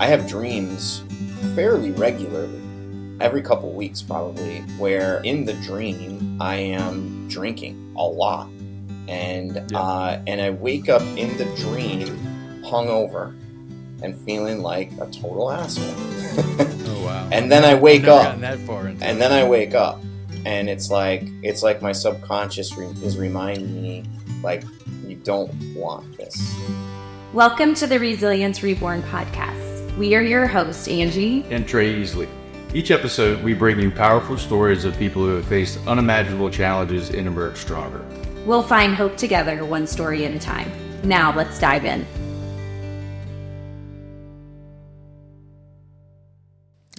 I have dreams fairly regularly, every couple weeks probably, where in the dream I am drinking a lot, and I wake up in the dream hungover and feeling like a total asshole. Oh wow! And then I wake up, and then I wake up, and it's like my subconscious is reminding me, like, you don't want this. Welcome to the Resilience Reborn podcast. We are your hosts, Angie and Trey Easley. Each episode, we bring you powerful stories of people who have faced unimaginable challenges and emerged stronger. We'll find hope together, one story at a time. Now, let's dive in.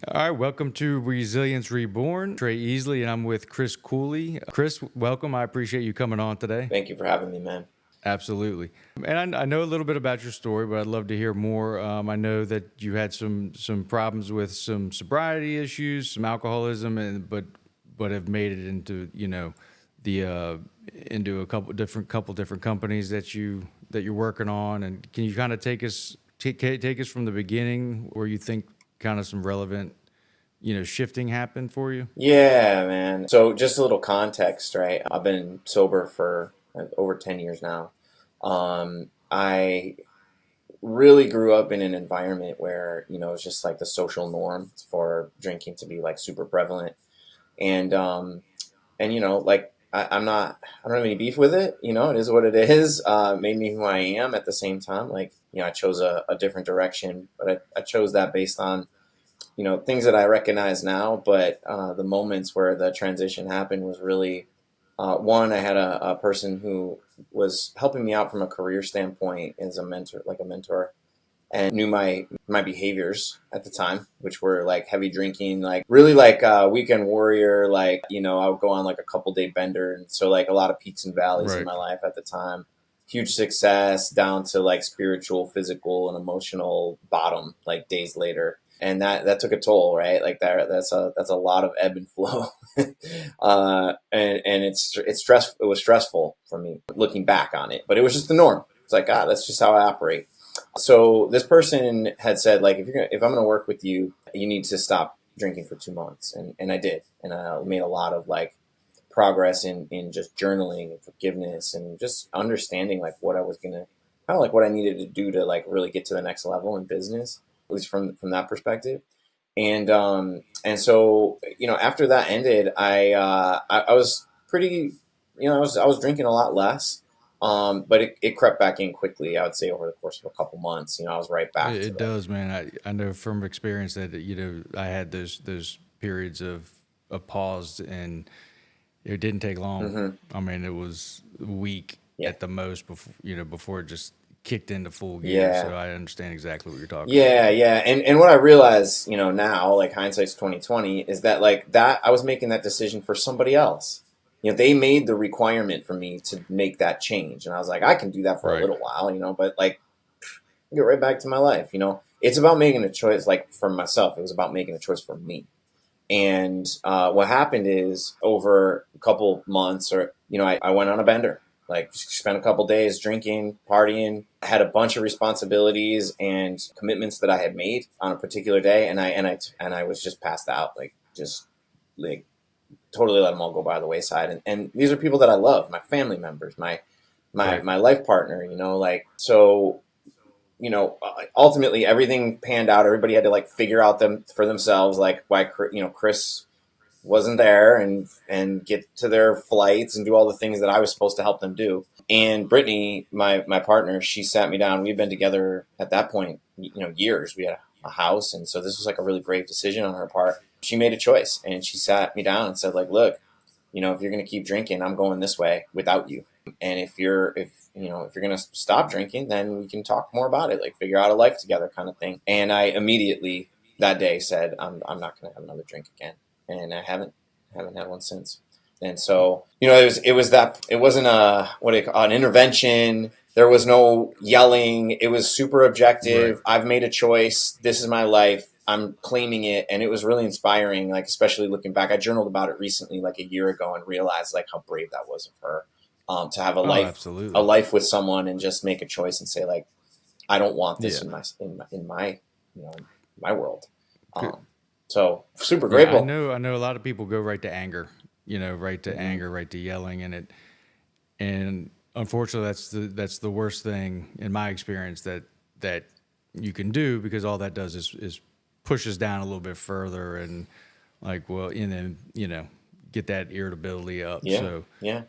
All right, welcome to Resilience Reborn. Trey Easley, and I'm with Chris Cooley. Chris, welcome. I appreciate you coming on today. Thank you for having me, man. Absolutely. And I know a little bit about your story, but I'd love to hear more. I know that you had some problems with some sobriety issues, some alcoholism, but have made it into, into a couple different companies that you're working on. And can you kind of take us from the beginning where you think kind of some relevant, shifting happened for you? Yeah, man. So just a little context, right? I've been sober for over 10 years now. I really grew up in an environment where, it's just like the social norm for drinking to be like super prevalent. And I don't have any beef with it. It is what it is. Made me who I am at the same time. Like, I chose a different direction, but I chose that based on, things that I recognize now. But the moments where the transition happened was really, one, I had a person who was helping me out from a career standpoint as a mentor, and knew my behaviors at the time, which were like heavy drinking, like really like a weekend warrior, like, I would go on like a couple day bender. And so like a lot of peaks and valleys in my life at the time, huge success down to like spiritual, physical, and emotional bottom, like days later. And that took a toll, right? Like that's a lot of ebb and flow. And it's stress. It was stressful for me looking back on it, but it was just the norm. It's like, that's just how I operate. So this person had said, like, if I'm going to work with you, you need to stop drinking for 2 months. And I did. And I made a lot of like progress in just journaling and forgiveness and just understanding like what I was going to, kind of like what I needed to do to like really get to the next level in business, at least from that perspective. And so, after that ended, I was pretty, I was drinking a lot less. But it crept back in quickly. I would say over the course of a couple months, I was right back. It does, man. I know from experience that, I had those periods of pause, and it didn't take long. Mm-hmm. I mean, it was a week at the most before it just kicked into full gear. Yeah. So I understand exactly what you're talking about. Yeah. And what I realize, now, like hindsight's 2020, is that like that I was making that decision for somebody else. They made the requirement for me to make that change. And I was like, I can do that for a little while, but like, get right back to my life. It's about making a choice. Like for myself, it was about making a choice for me. And what happened is over a couple months I went on a bender, like spent a couple days drinking, partying, had a bunch of responsibilities and commitments that I had made on a particular day. And I was just passed out, like just like, totally let them all go by the wayside. And these are people that I love, my family members, my life partner, so, ultimately everything panned out. Everybody had to like figure out for themselves, like why, Chris wasn't there and get to their flights and do all the things that I was supposed to help them do. And Brittany, my partner, she sat me down. We've been together at that point, years. We had a house. And so this was like a really brave decision on her part. She made a choice, and she sat me down and said, like, look, if you're going to keep drinking, I'm going this way without you. And if you're going to stop drinking, then we can talk more about it, like figure out a life together kind of thing. And I immediately that day said, I'm not going to have another drink again. And I haven't had one since. And so, it wasn't an intervention. There was no yelling. It was super objective. Right. I've made a choice. This is my life. I'm claiming it. And it was really inspiring, like, especially looking back. I journaled about it recently, like a year ago, and realized like how brave that was of her, to have a life with someone and just make a choice and say, like, I don't want this in my in my world. Good. So super Yeah, grateful. I know a lot of people go right to anger, right to anger, right to yelling, and unfortunately that's the worst thing in my experience that you can do, because all that does is pushes down a little bit further, and like, well, and then get that irritability up. Yeah. So Yeah.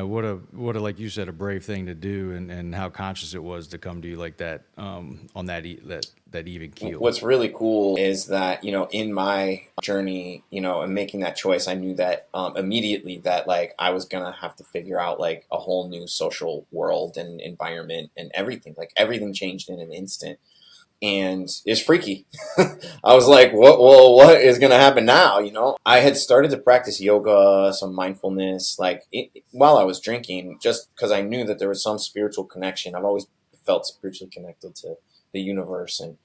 what a like you said, a brave thing to do, and how conscious it was to come to you like that, on that even keel. What's really cool is that, in my journey, and making that choice, I knew that immediately that like I was going to have to figure out like a whole new social world and environment and everything. Like everything changed in an instant. And it's freaky. I was like, what is going to happen now? I had started to practice yoga, some mindfulness, like while I was drinking, just because I knew that there was some spiritual connection. I've always felt spiritually connected to the universe and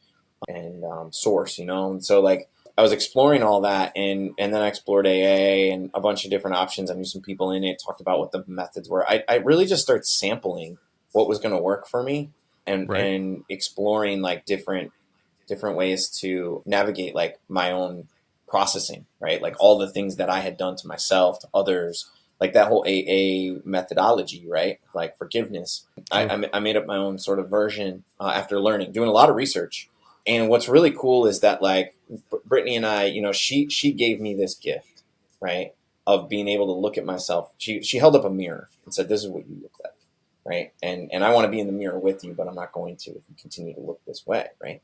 source, and so like I was exploring all that, and then I explored AA and a bunch of different options. I knew some people in it, talked about what the methods were. I really just started sampling what was going to work for me, and exploring like different ways to navigate like my own processing, right? Like all the things that I had done to myself, to others, like that whole AA methodology, right? Like forgiveness. I made up my own sort of version after doing a lot of research. And what's really cool is that like Brittany and I, she gave me this gift, right? Of being able to look at myself. She held up a mirror and said, "This is what you look like." Right. And I want to be in the mirror with you, but I'm not going to if you continue to look this way. Right.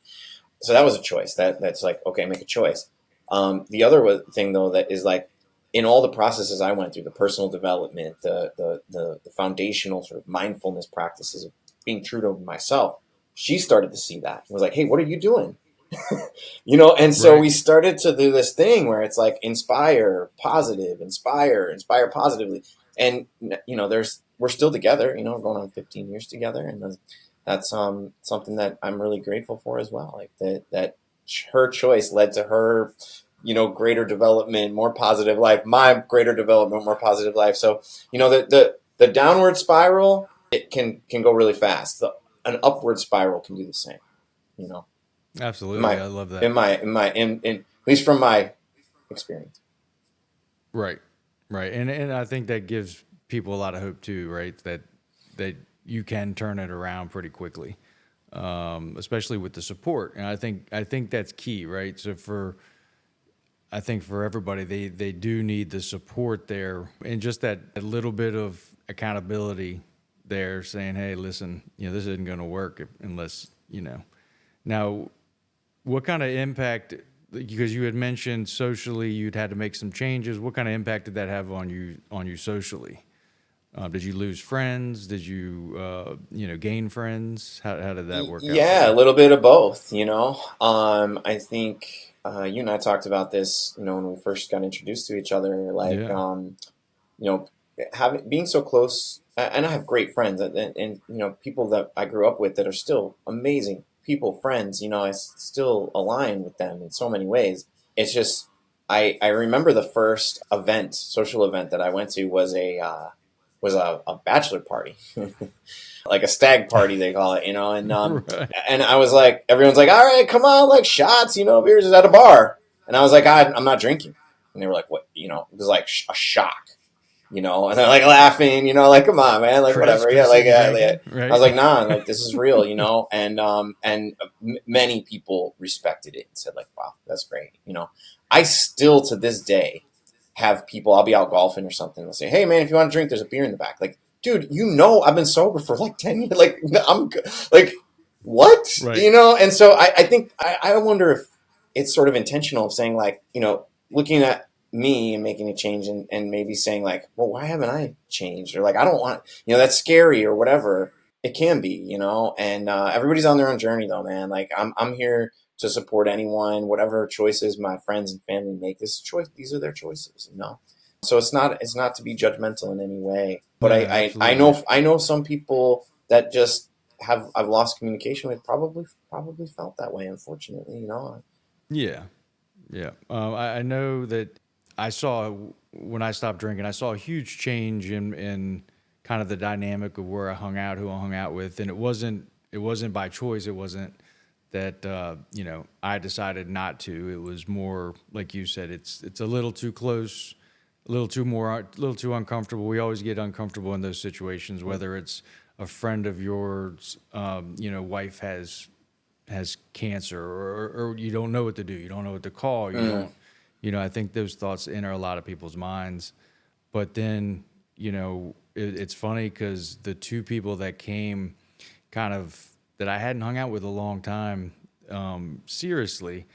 So that was a choice that's like, okay, make a choice. The other thing though, that is like in all the processes I went through, the personal development, the foundational sort of mindfulness practices of being true to myself, she started to see that. Was like, "Hey, what are you doing?" And so we started to do this thing where it's like inspire positively. And, we're still together, we're going on 15 years together. And that's something that I'm really grateful for as well. Like that her choice led to her, greater development, more positive life, my greater development, more positive life. So, the downward spiral, it can go really fast. An upward spiral can do the same, Absolutely. I love that. At least from my experience. Right. And I think that gives people a lot of hope too, right? That you can turn it around pretty quickly, especially with the support. And I think that's key, right? So I think for everybody, they do need the support there, and just that little bit of accountability there, saying, "Hey, listen, this isn't going to work unless Now, what kind of impact? Because you had mentioned socially, you'd had to make some changes. What kind of impact did that have on you socially? Did you lose friends? Did you gain friends? How did that work out? Yeah, a little bit of both. I think you and I talked about this. When we first got introduced to each other, like being so close. And I have great friends, and people that I grew up with that are still amazing people, friends. I still align with them in so many ways. It's just I remember the first social event that I went to was a bachelor party, like a stag party they call it, and and I was like, everyone's like, "All right, come on, like shots, beers is at a bar," and I was like, "I'm not drinking," and they were like, "What?" It was like a shock. And they're like laughing, like, "Come on, man," like, whatever. Yeah, like, right. I was like, "Nah, like, this is real," and many people respected it and said like, "Wow, that's great." I still to this day have people, I'll be out golfing or something, they'll say, "Hey man, if you want to drink, there's a beer in the back." Like, dude, I've been sober for like 10 years. Like, I'm like, what? Right. And so I think, I wonder if it's sort of intentional of saying like, looking at me and making a change and maybe saying like, "Well, why haven't I changed?" Or like, "I don't want," that's scary or whatever. It can be, and everybody's on their own journey though, man. Like I'm here to support anyone, whatever choices my friends and family make. This choice, these are their choices, So it's not to be judgmental in any way. But I know some people that just I've lost communication with, probably felt that way, unfortunately, Yeah. I know that I saw, when I stopped drinking, I saw a huge change in kind of the dynamic of where I hung out, who I hung out with, and it wasn't by choice. It wasn't that I decided not to. It was more like you said. It's a little too close, a little too uncomfortable. We always get uncomfortable in those situations, whether it's a friend of yours, wife has cancer, or you don't know what to do. You don't know what to call. You don't. I think those thoughts enter a lot of people's minds. But then, it's funny because the two people that came kind of that I hadn't hung out with a long time, seriously,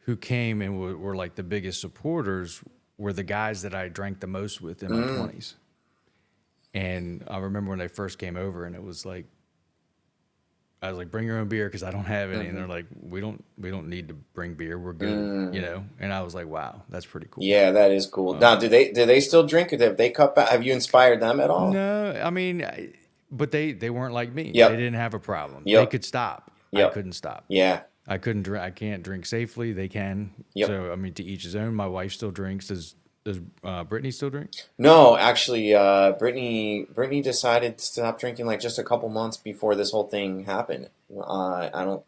who came and were like the biggest supporters were the guys that I drank the most with in my 20s. And I remember when they first came over, and it was like, I was like, bring your own beer because I don't have any. And they're like, we don't need to bring beer. We're good, And I was like, wow, that's pretty cool. Yeah, that is cool. Now, do they still drink, or have they cut back? Have you inspired them at all? No, I mean, but they weren't like me. Yep. They didn't have a problem. Yep. They could stop. Yep. I couldn't stop. Yeah. I couldn't drink. I can't drink safely. They can. Yep. So, I mean, to each his own. My wife still drinks. Does Brittany still drink? No, actually, Brittany decided to stop drinking like just a couple months before this whole thing happened. I don't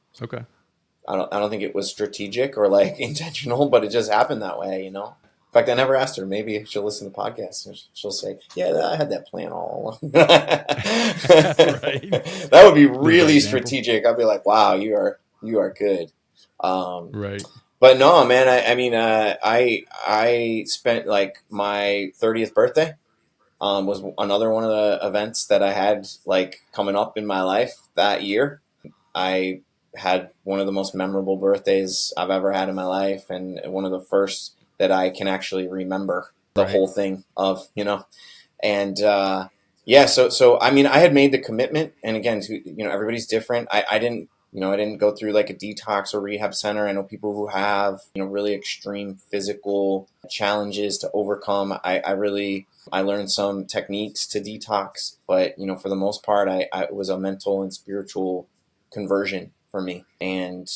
think it was strategic or like intentional, but it just happened that way, In fact, I never asked her. Maybe she'll listen to the podcast and she'll say, "Yeah, I had that plan all along." Right. That would be really strategic. I'd be like, "Wow, you are good." Right. But no, man. I spent like my 30th birthday. Was another one of the events that I had like coming up in my life that year. I had one of the most memorable birthdays I've ever had in my life, and one of the first that I can actually remember the whole thing of, and so I mean, I had made the commitment, and again, everybody's different. I didn't go through like a detox or rehab center. I know people who have, really extreme physical challenges to overcome. I learned some techniques to detox, but, for the most part, it was a mental and spiritual conversion for me. And,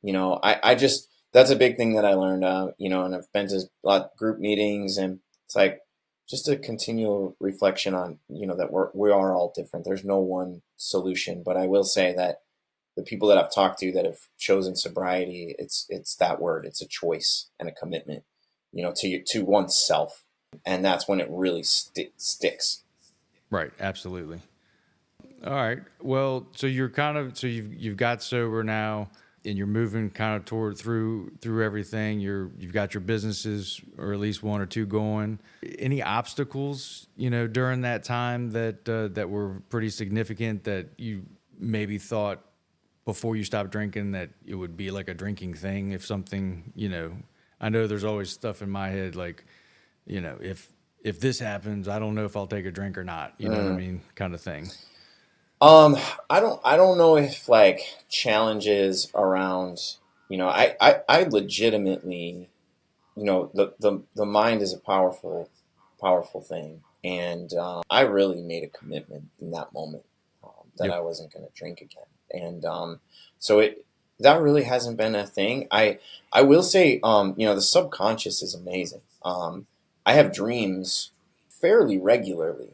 I just, that's a big thing that I learned, and I've been to a lot of group meetings, and it's like just a continual reflection on, that we are all different. There's no one solution, but I will say that the people that I've talked to that have chosen sobriety, it's that word. It's a choice and a commitment, to oneself, and that's when it really sticks. Right. Absolutely. All right. Well, so you've got sober now, and you're moving kind of through everything. You've got your businesses, or at least one or two going. Any obstacles, during that time that were pretty significant that you maybe thought before you stopped drinking that it would be like a drinking thing? If something, I know there's always stuff in my head like, if this happens, I don't know if I'll take a drink or not. You know what I mean? Kind of thing. I don't know if like challenges around, I legitimately, the mind is a powerful thing. And, I really made a commitment in that moment, that I wasn't going to drink again. And, so that really hasn't been a thing. I will say, the subconscious is amazing. I have dreams fairly regularly,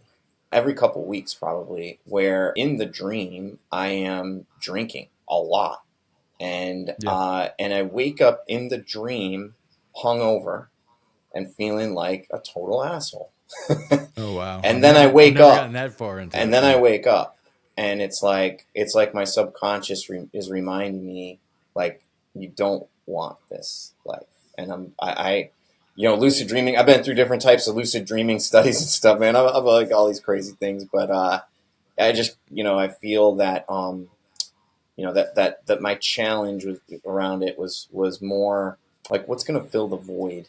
every couple weeks probably, where in the dream I am drinking a lot, and I wake up in the dream hungover and feeling like a total asshole. Oh wow! And then I wake up, gotten that far into and it, then I wake up, and it's like my subconscious is reminding me, like, you don't want this life. And I lucid dreaming. I've been through different types of lucid dreaming studies and stuff, man. I'm like all these crazy things, but I just, I feel that, that my challenge around it was more like, what's going to fill the void?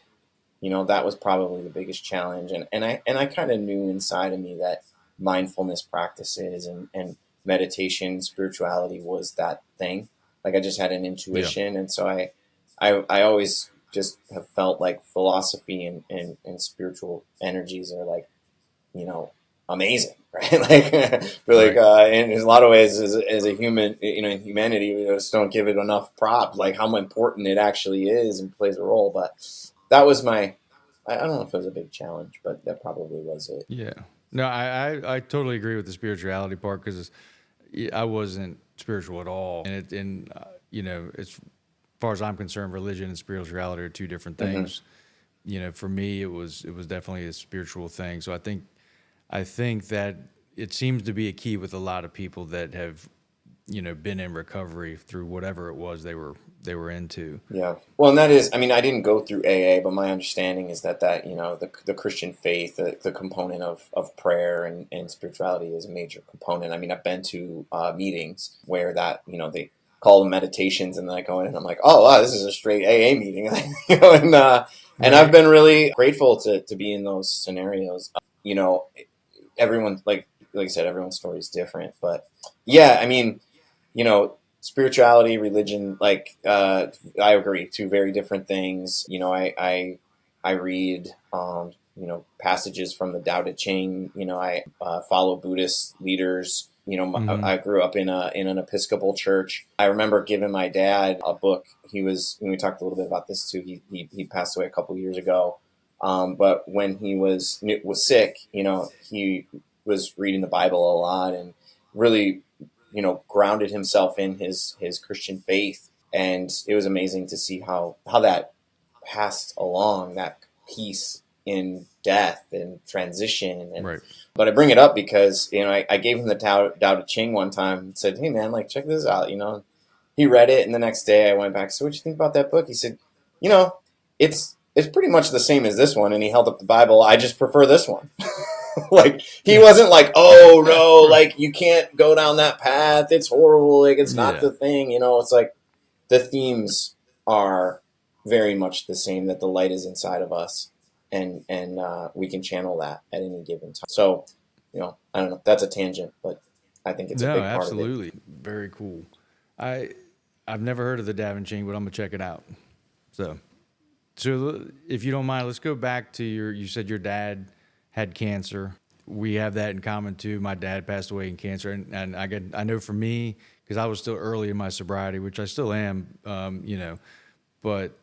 That was probably the biggest challenge. And I kind of knew inside of me that mindfulness practices and meditation, spirituality was that thing. Like I just had an intuition. And so I always just have felt like philosophy and spiritual energies are like, amazing, right? Like, in a lot of ways as a human, in humanity, we just don't give it enough prop, like how important it actually is and plays a role. But that was I don't know if it was a big challenge, but that probably was it. Yeah. No, I totally agree with the spirituality part, because I wasn't spiritual at all. And as far as I'm concerned, religion and spirituality are two different things. For me, it was definitely a spiritual thing. So I think that it seems to be a key with a lot of people that have, been in recovery through whatever it was they were into. Yeah. Well, and that is, I mean, I didn't go through AA, but my understanding is that the Christian faith, the component of prayer and spirituality is a major component. I mean, I've been to meetings where that, they call them meditations, and then I go in and I'm like, oh, wow, this is a straight AA meeting. And I've been really grateful to be in those scenarios. Everyone, like I said, everyone's story is different, but yeah, I mean, spirituality, religion, I agree, two very different things. I read, passages from the Tao Te Ching. I follow Buddhist leaders. I grew up in an Episcopal church. I remember giving my dad a book. We talked a little bit about this too. He passed away a couple years ago. But when he was sick, he was reading the Bible a lot and really, grounded himself in his Christian faith. And it was amazing to see how that passed along, that peace in death and transition. And, right. But I bring it up because, I gave him the Tao Te Ching one time and said, hey man, check this out, He read it, and the next day I went back, so what'd you think about that book? He said, it's pretty much the same as this one. And he held up the Bible. I just prefer this one. He wasn't like, oh no, you can't go down that path. It's horrible. It's not the thing, it's like the themes are very much the same, that the light is inside of us and we can channel that at any given time. So, I don't know, that's a tangent, but I think it's a big part absolutely. of it. Very cool. I've never heard of the Tao Te Ching, but I'm gonna check it out. So if you don't mind, let's go back to you said your dad had cancer. We have that in common too. My dad passed away in cancer, and I know for me, because I was still early in my sobriety, which I still am, but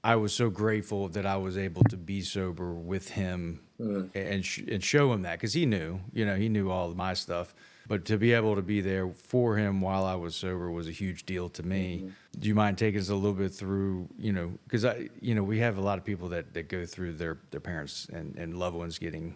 I was so grateful that I was able to be sober with him and show him that, because he knew all of my stuff. But to be able to be there for him while I was sober was a huge deal to me. Do you mind taking us a little bit through, because we have a lot of people that go through their parents and loved ones getting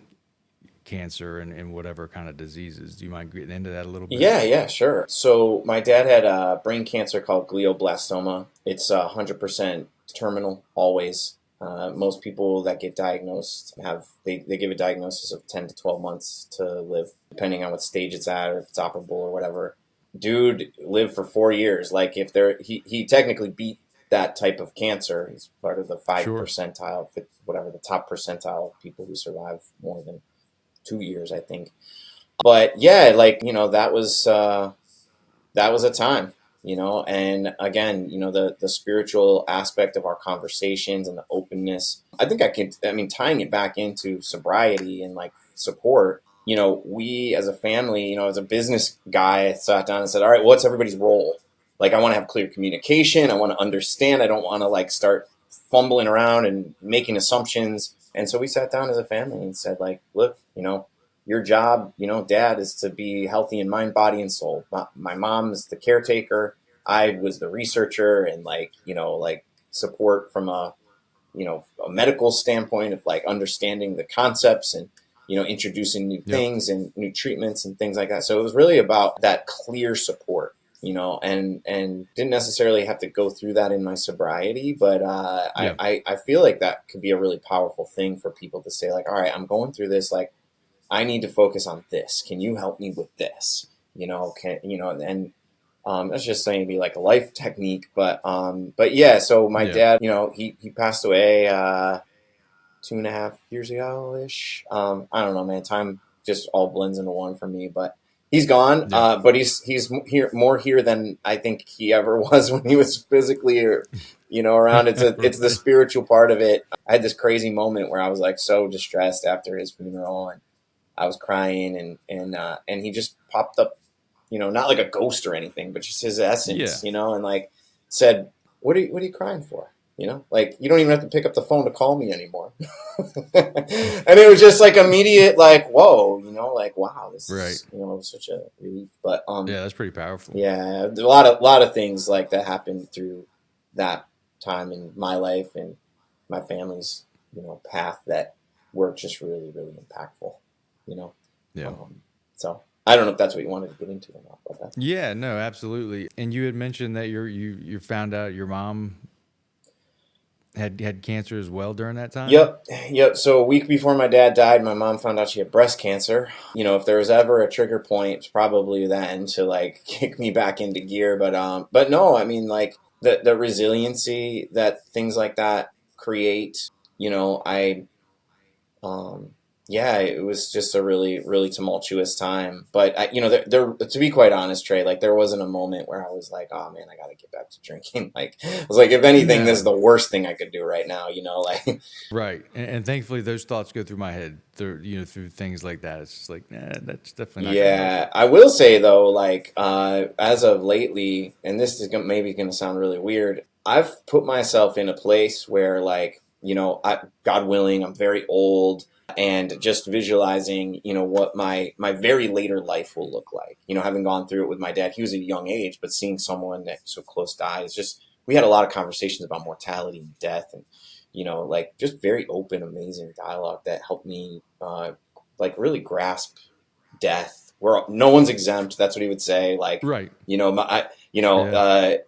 cancer and whatever kind of diseases. Do you mind getting into that a little bit? Yeah, sure. So my dad had brain cancer called glioblastoma. It's 100% terminal, always. Most people that get diagnosed they give a diagnosis of 10 to 12 months to live, depending on what stage it's at or if it's operable or whatever. Dude lived for 4 years. He technically beat that type of cancer. He's part of the 5 percentile, whatever, the top percentile of people who survive more than 2 years, I think. But yeah, that was a time. And again, the spiritual aspect of our conversations and the openness. I think tying it back into sobriety and support, we as a family, as a business guy, I sat down and said, all right, what's everybody's role? I want to have clear communication. I want to understand. I don't want to start fumbling around and making assumptions. And so we sat down as a family and said, look, your job, Dad, is to be healthy in mind, body, and soul. My mom is the caretaker. I was the researcher and support from a medical standpoint of understanding the concepts and, introducing new things and new treatments and things like that. So it was really about that clear support, and didn't necessarily have to go through that in my sobriety, but I feel like that could be a really powerful thing for people to say, all right, I'm going through this, I need to focus on this. Can you help me with this? That's just saying be a life technique, but yeah. So my dad, he passed away 2.5 years ago ish. I don't know, man. Time just all blends into one for me, but he's gone. But he's more here than I think he ever was when he was physically around. It's the spiritual part of it. I had this crazy moment where I was so distressed after his funeral, and I was crying, and he just popped up, not like a ghost or anything, but just his essence, and said, what are you crying for? You know, like you don't even have to pick up the phone to call me anymore. And it was just like immediate, like, whoa, you know, like, wow, this Right. is, you know, such a relief. But Yeah, that's pretty powerful. yeah, there's a lot of things like that happened through that time in my life and my family's, you know, path that were just really, really impactful, you know. Yeah. So I don't know if that's what you wanted to get into or not, but that's... Yeah, no, absolutely. And you had mentioned that you found out your mom had cancer as well during that time? Yep. So a week before my dad died, my mom found out she had breast cancer. You know, if there was ever a trigger point, it's probably then to like kick me back into gear. But no, I mean, like the resiliency that things like that create. You know, yeah, it was just a really, really tumultuous time. But you know, there, to be quite honest, Trey, like there wasn't a moment where I was like, "Oh man, I got to get back to drinking." Like, I was like, if anything, this is the worst thing I could do right now. You know, like right. And thankfully, those thoughts go through my head. Through through things like that. It's just like, nah, that's definitely not. Yeah, I will say though, like as of lately, and this is maybe going to sound really weird. I've put myself in a place where, like, you know, God willing, I'm very old. And just visualizing, you know, what my very later life will look like. You know, having gone through it with my dad, he was at a young age, but seeing someone that so close die is just, we had a lot of conversations about mortality and death, and you know, like just very open, amazing dialogue that helped me like really grasp death. No one's exempt. That's what he would say. Like, right. You know,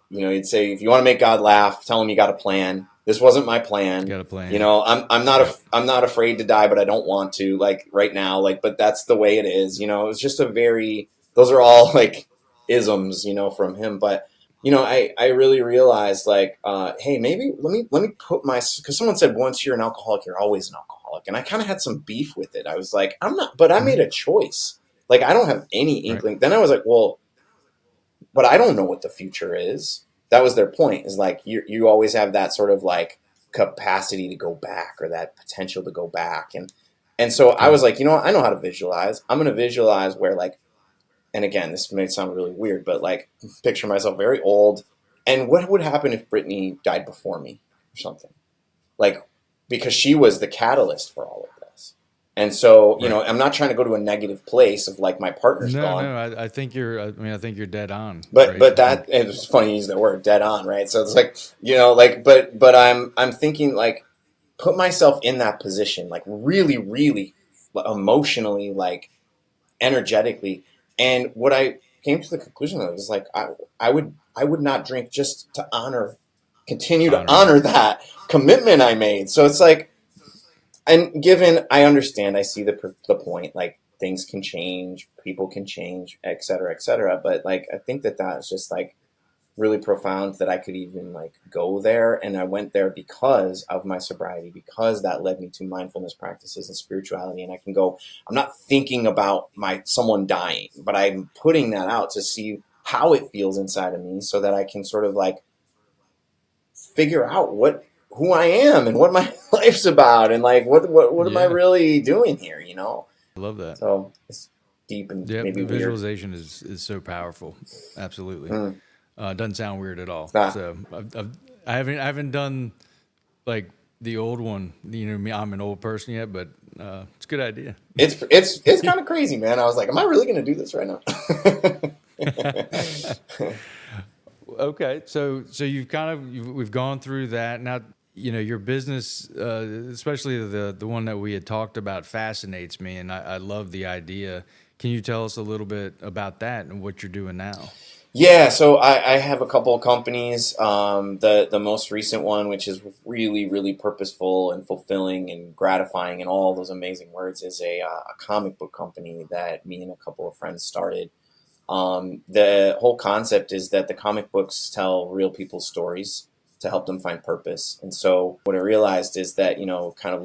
he'd say, if you want to make God laugh, tell him you got a plan. This wasn't my plan. You got a plan. You know, I'm not afraid to die, but I don't want to, like right now, like, but that's the way it is. You know, it was just those are all like isms, you know, from him. But, you know, I really realized like, hey, maybe let me put because someone said once you're an alcoholic, you're always an alcoholic. And I kind of had some beef with it. I was like, I'm not, but I made a choice. Like, I don't have any inkling. Right. Then I was like, well, but I don't know what the future is. That was their point, is like you always have that sort of like capacity to go back, or that potential to go back. And so I was like, you know what? I know how to visualize. I'm going to visualize where, like, and again, this may sound really weird, but like picture myself very old. And what would happen if Brittany died before me or something? Like, because she was the catalyst for all of this. And so, you know, I'm not trying to go to a negative place of like my partner's gone. No, I think you're dead on. But that, it's funny you use the word dead on, right? So it's like, you know, like, but I'm thinking like, put myself in that position, like really, really emotionally, like energetically. And what I came to the conclusion of is like, I would not drink just to continue to honor that commitment I made. So it's like, and given, I understand, I see the point, like things can change, people can change, et cetera, but like, I think that's just like really profound that I could even like go there. And I went there because of my sobriety, because that led me to mindfulness practices and spirituality. And I can go, I'm not thinking about someone dying, but I'm putting that out to see how it feels inside of me, so that I can sort of like figure out who I am and what my life's about, and like what am I really doing here, you know? I love that. So it's deep and maybe visualization is so powerful. Absolutely. Doesn't sound weird at all. So I haven't done like the old one. You know, I'm an old person yet, but it's a good idea. It's kind of crazy, man. I was like, am I really going to do this right now? Okay, so we've gone through that. Now, you know, your business, especially the one that we had talked about, fascinates me, and I love the idea. Can you tell us a little bit about that and what you're doing now? Yeah, so I have a couple of companies. The most recent one, which is really, really purposeful and fulfilling and gratifying and all those amazing words, is a comic book company that me and a couple of friends started. The whole concept is that the comic books tell real people's stories to help them find purpose. And so what I realized is that, you know, kind of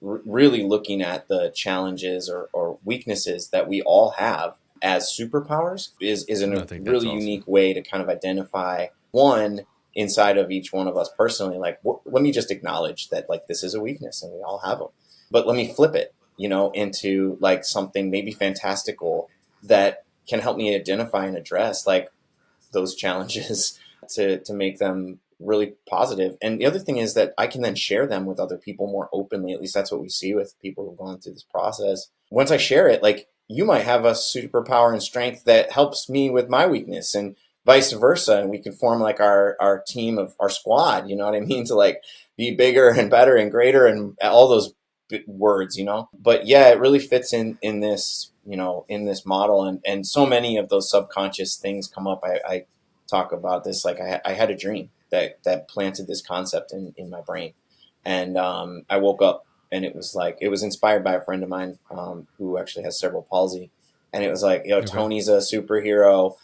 really looking at the challenges or weaknesses that we all have as superpowers is a really unique way to kind of identify one inside of each one of us personally. Like, let me just acknowledge that, like, this is a weakness and we all have them, but let me flip it, you know, into like something maybe fantastical that can help me identify and address like those challenges to make them really positive. And the other thing is that I can then share them with other people more openly. At least that's what we see with people who've gone through this process. Once I share it, like, you might have a superpower and strength that helps me with my weakness, and vice versa. And we can form like our team of our squad, you know what I mean? To like be bigger and better and greater and all those words, you know? But yeah, it really fits in this, you know, in this model. And so many of those subconscious things come up. I talk about this, like I had a dream that planted this concept in my brain. And I woke up and it was inspired by a friend of mine who actually has cerebral palsy. And it was like, yo, Okay. Tony's a superhero.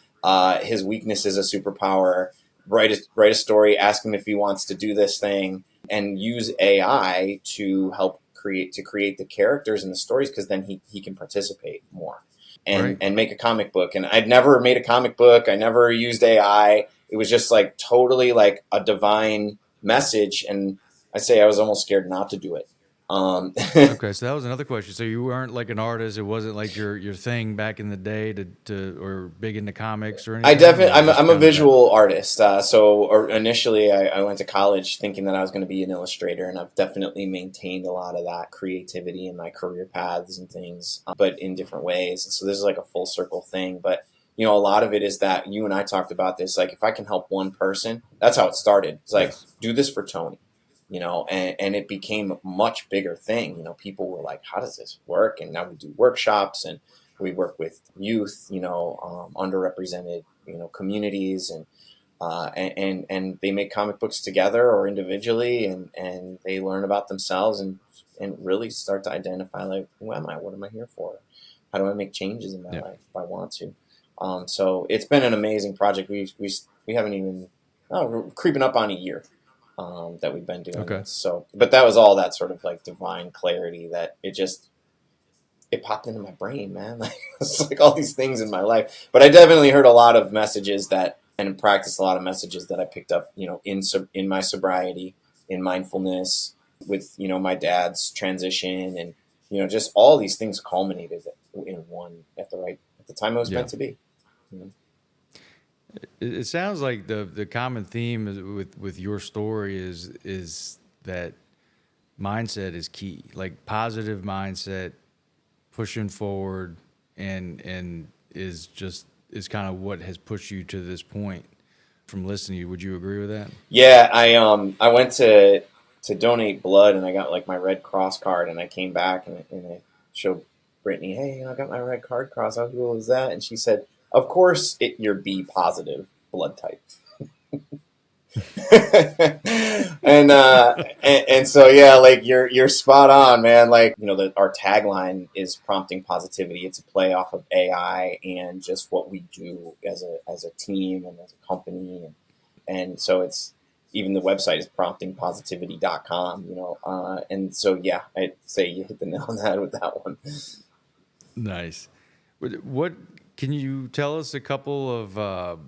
His weakness is a superpower. Write a story, ask him if he wants to do this thing, and use AI to help create the characters and the stories, because then he can participate more and make a comic book. And I'd never made a comic book. I never used AI. It was just like totally like a divine message. And I say I was almost scared not to do it. Okay, so that was another question. So you weren't like an artist. It wasn't like your thing back in the day to or big into comics or anything. I definitely, I'm a visual artist. So initially I went to college thinking that I was going to be an illustrator, and I've definitely maintained a lot of that creativity in my career paths and things, but in different ways. And so this is like a full circle thing. But, you know, a lot of it is that you and I talked about this, like if I can help one person, that's how it started. It's like, do this for Tony. You know, and it became a much bigger thing. You know, people were like, how does this work? And now we do workshops, and we work with youth, you know, underrepresented, you know, communities, and they make comic books together or individually, and they learn about themselves and really start to identify, like, who am I? What am I here for? How do I make changes in my life if I want to? So it's been an amazing project. We haven't even, we're creeping up on a year. That we've been doing this. So, but that was all that sort of like divine clarity that it popped into my brain, man. Like, it's like all these things in my life. But I definitely heard a lot of messages and practiced a lot of messages that I picked up, you know, in my sobriety, in mindfulness, with, you know, my dad's transition, and, you know, just all these things culminated in one at the time it was meant to be. You know? It sounds like the common theme with your story is that mindset is key, like positive mindset, pushing forward, and is kind of what has pushed you to this point. From listening to you, would you agree with that? Yeah, I went to donate blood, and I got like my Red Cross card, and I came back and I showed Brittany, hey, you know, I got my Red Cross. How cool is that? And she said, of course, you're B positive blood type. and so yeah, like you're spot on, man. Like, you know, our tagline is prompting positivity. It's a play off of AI and just what we do as a team and as a company, and so it's even the website is promptingpositivity.com, you know. And so yeah, I'd say you hit the nail on the head with that one. Nice. What can you tell us a couple of?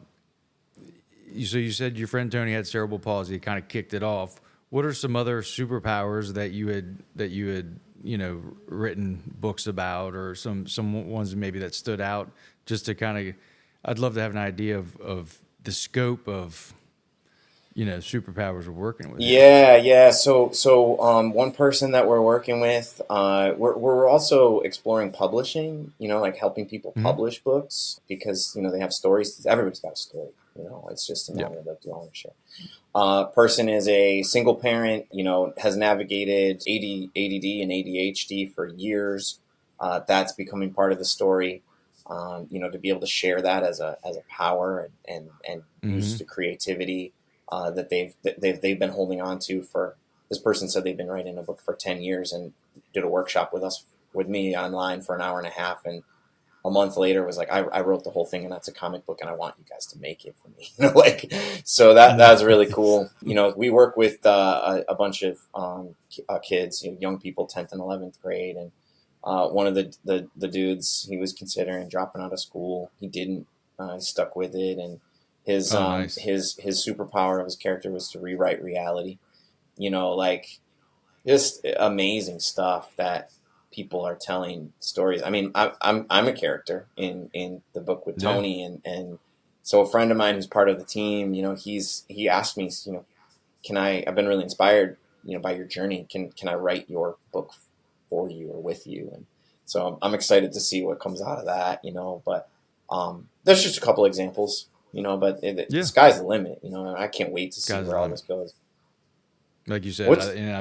So you said your friend Tony had cerebral palsy. Kind of kicked it off. What are some other superpowers that you had you know written books about, or some ones maybe that stood out? Just to kind of, I'd love to have an idea of the scope of, you know, superpowers we're working with. Yeah. So one person that we're working with, we're also exploring publishing, you know, like helping people publish books, because, you know, they have stories. Everybody's got a story, you know, it's just a matter of like, do I want to share? Person is a single parent, you know, has navigated ADD and ADHD for years. That's becoming part of the story. You know, to be able to share that as a power and use the creativity that they've been holding on to for. This person said they've been writing a book for 10 years and did a workshop with me online for an hour and a half, and a month later was like, I wrote the whole thing, and that's a comic book, and I want you guys to make it for me. You know, like, so that's really cool. You know, we work with a bunch of kids, you know, young people, 10th and 11th grade, and one of the dudes, he was considering dropping out of school. He didn't. He stuck with it, and his nice. his superpower of his character was to rewrite reality. You know, like, just amazing stuff that people are telling stories. I mean, I'm a character in the book with Tony, and so a friend of mine who's part of the team, you know, he asked me, you know, I've been really inspired, by your journey. Can I write your book for you or with you? And so I'm excited to see what comes out of that, but there's just a couple examples, but the sky's the limit, I can't wait to see where all this goes. Like you said,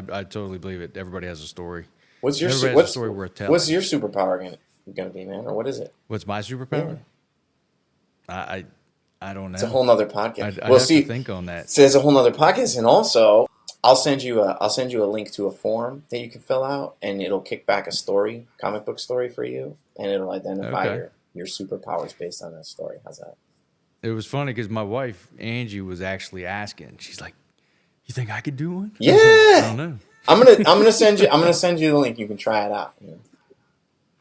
I totally believe it. Everybody has a story. Everybody has a story worth telling. What's your superpower gonna be, man? Or what is it? What's my superpower? Yeah. I don't know. It's a whole nother podcast. I have to think on that. So there's a whole nother podcast, and also I'll send you a link to a form that you can fill out, and it'll kick back a comic book story for you, and it'll identify your superpowers based on that story. How's that? It was funny because my wife Angie was actually asking. She's like, "You think I could do one?" Yeah. I don't know. I'm gonna send you the link. You can try it out.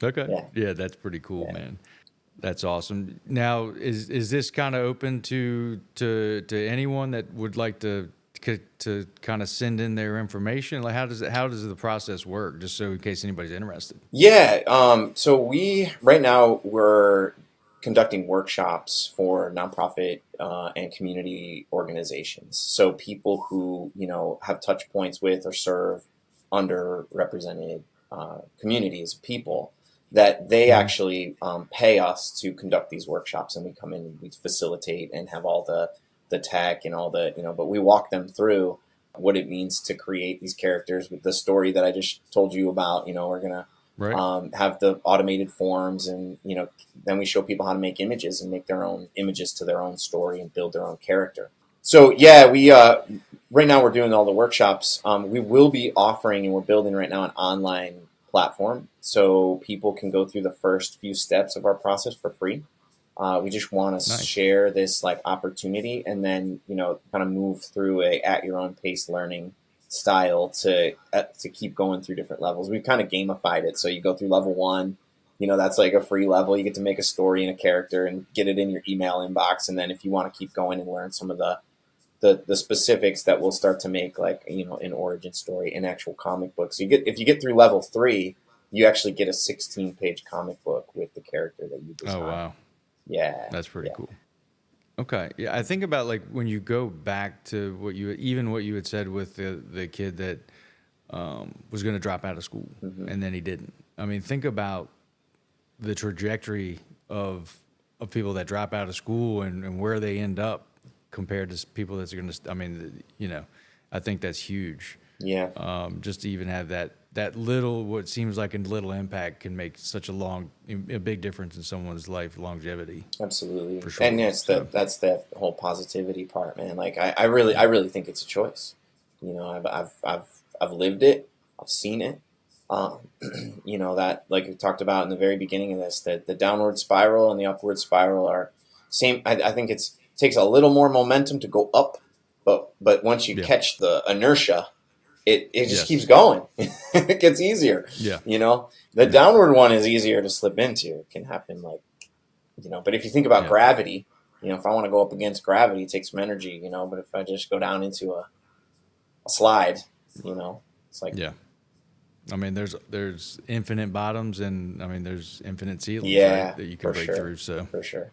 Okay. Yeah, that's pretty cool, man. That's awesome. Now, is this kind of open to anyone that would like to kind of send in their information? Like, how does the process work? Just so in case anybody's interested. Yeah. So right now we're conducting workshops for nonprofit and community organizations. So people who have touch points with or serve underrepresented communities, people that they actually pay us to conduct these workshops, and we come in and we facilitate and have all the tech and all the but we walk them through what it means to create these characters with the story that I just told you about. We're gonna have the automated forms, and then we show people how to make images and make their own images to their own story and build their own character. So we right now we're doing all the workshops. We will be offering, and we're building right now, an online platform so people can go through the first few steps of our process for free. We just want to share this opportunity, and then kind of move through a at your own pace learning style to keep going through different levels. We've kind of gamified it, so you go through level 1. That's like a free level. You get to make a story and a character and get it in your email inbox, and then if you want to keep going and learn some of the specifics, that will start to make an origin story, an actual comic book. So if you get through level 3, you actually get a 16-page comic book with the character that you designed. Oh wow. Yeah. That's pretty cool. Okay. Yeah, I think about when you go back to what you had said with the kid that was going to drop out of school, and then he didn't. I mean, think about the trajectory of people that drop out of school and where they end up compared to people that's going to, I think that's huge. Yeah. Just to even have that little, what seems like a little impact can make such a big difference in someone's life longevity. Absolutely. For sure. And that's the whole positivity part, man. Like I really think it's a choice. I've lived it. I've seen it. That, like we talked about in the very beginning of this, that the downward spiral and the upward spiral are same. I think it takes a little more momentum to go up, but once you catch the inertia, it just keeps going. It gets easier. Yeah. The downward one is easier to slip into. It can happen but if you think about gravity, if I want to go up against gravity, it takes some energy, but if I just go down into a slide, it's like, yeah. I mean, there's infinite bottoms, and I mean, there's infinite ceilings that you can break through. So for sure.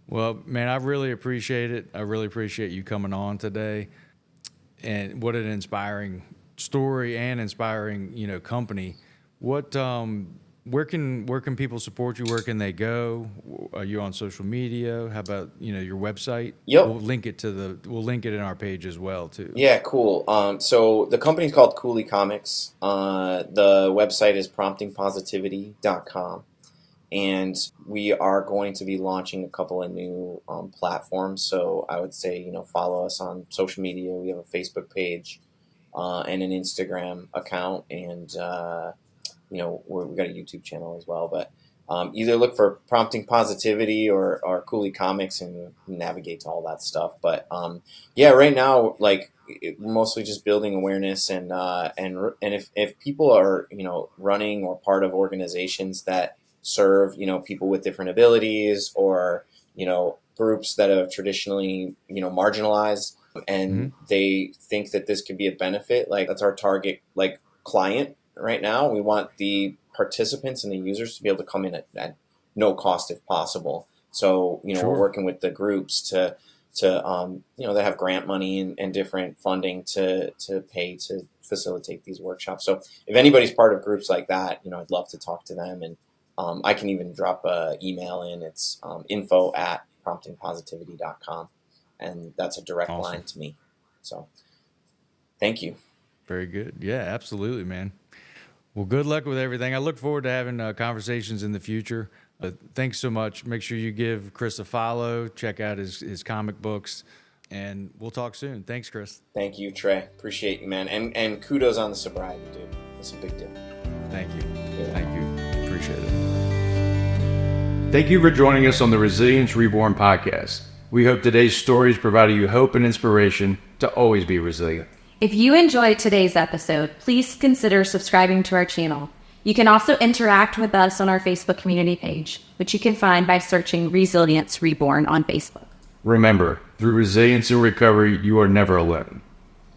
Well, man, I really appreciate it. I really appreciate you coming on today. And what an inspiring story and inspiring, company. What, where can people support you? Where can they go? Are you on social media? How about, your website? Yep. We'll link it in our page as well too. Yeah, cool. So the company's called Cooley Comics. The website is promptingpositivity.com. And we are going to be launching a couple of new platforms. So I would say, follow us on social media. We have a Facebook page and an Instagram account. And, we've got a YouTube channel as well. But either look for Prompting Positivity or Cooley Comics and navigate to all that stuff. But, right now, we're mostly just building awareness. And if people are, running or part of organizations that serve, people with different abilities or, groups that are traditionally, marginalized, and they think that this could be a benefit, that's our target, client right now. We want the participants and the users to be able to come in at no cost if possible. So, we're working with the groups to they have grant money and different funding to pay to facilitate these workshops. So if anybody's part of groups like that, I'd love to talk to them. And I can even drop an email in. It's info@promptingpositivity.com. And that's a direct line to me. So thank you. Very good. Yeah, absolutely, man. Well, good luck with everything. I look forward to having conversations in the future. Thanks so much. Make sure you give Chris a follow. Check out his comic books. And we'll talk soon. Thanks, Chris. Thank you, Trey. Appreciate you, man. And kudos on the sobriety, dude. It's a big deal. Thank you. Yeah. Thank you. Appreciate it. Thank you for joining us on the Resilience Reborn podcast. We hope today's stories provided you hope and inspiration to always be resilient. If you enjoyed today's episode, please consider subscribing to our channel. You can also interact with us on our Facebook community page, which you can find by searching Resilience Reborn on Facebook. Remember, through resilience and recovery, you are never alone.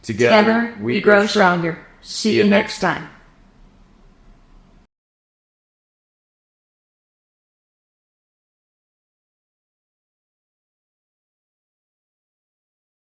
Together we grow stronger. See you next time.